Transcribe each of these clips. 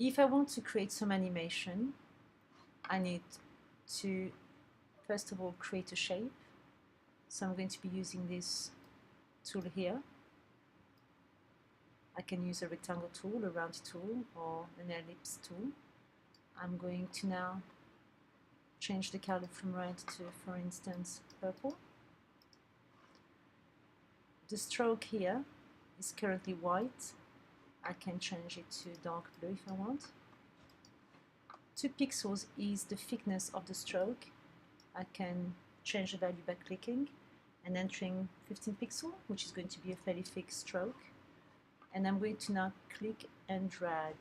If I want to create some animation, I need to first of all create a shape. So I'm going to be using this tool here. I can use a rectangle tool, a round tool, or an ellipse tool. I'm going to now change the color from red to, for instance, purple. The stroke here is currently white. I can change it to dark blue if I want. 2 pixels is the thickness of the stroke. I can change the value by clicking and entering 15 pixels, which is going to be a fairly thick stroke. And I'm going to now click and drag.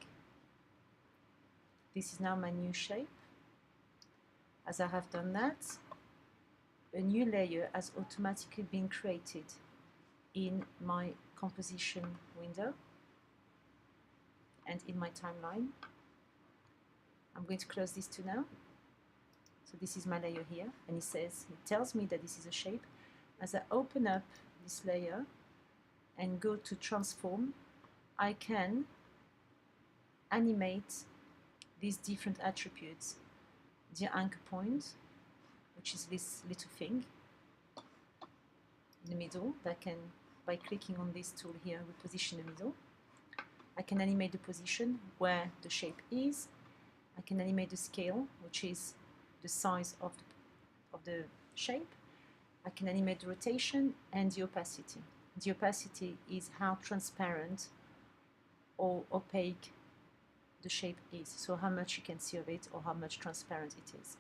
This is now my new shape. As I have done that, a new layer has automatically been created in my composition window and in my timeline. I'm going to close these two now. So this is my layer here, and it tells me that this is a shape. As I open up this layer and go to transform, I can animate these different attributes. The anchor point, which is this little thing in the middle that can, by clicking on this tool here, reposition the middle. I can animate the position where the shape is. I can animate the scale, which is the size of the shape. I can animate the rotation and the opacity. The opacity is how transparent or opaque the shape is, so how much you can see of it or how much transparent it is.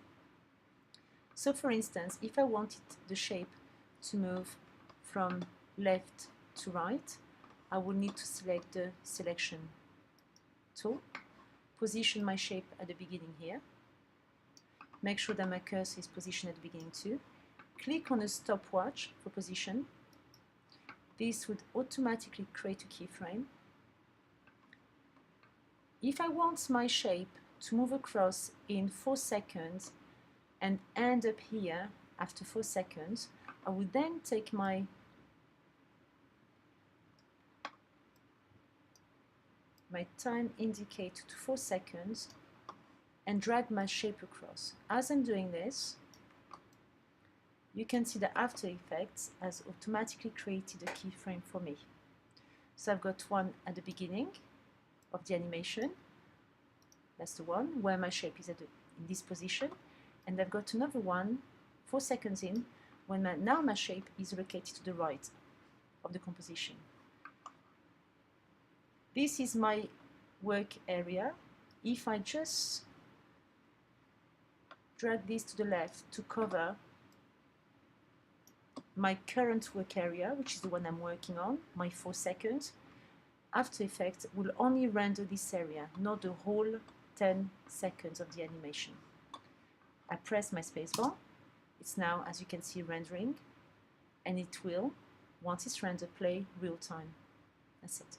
So for instance, if I wanted the shape to move from left to right, I will need to select the selection tool, position my shape at the beginning here, make sure that my cursor is positioned at the beginning too, click on a stopwatch for position. This would automatically create a keyframe. If I want my shape to move across in 4 seconds and end up here after 4 seconds, I would then take my time indicator to 4 seconds and drag my shape across. As I'm doing this, you can see that After Effects has automatically created a keyframe for me. So I've got one at the beginning of the animation, that's the one where my shape is in this position, and I've got another one 4 seconds in when now my shape is located to the right of the composition. This is my work area. If I just drag this to the left to cover my current work area, which is the one I'm working on, my 4 seconds, After Effects will only render this area, not the whole 10 seconds of the animation. I press my spacebar. It's now, as you can see, rendering, and it will, once it's rendered, play real time. That's it.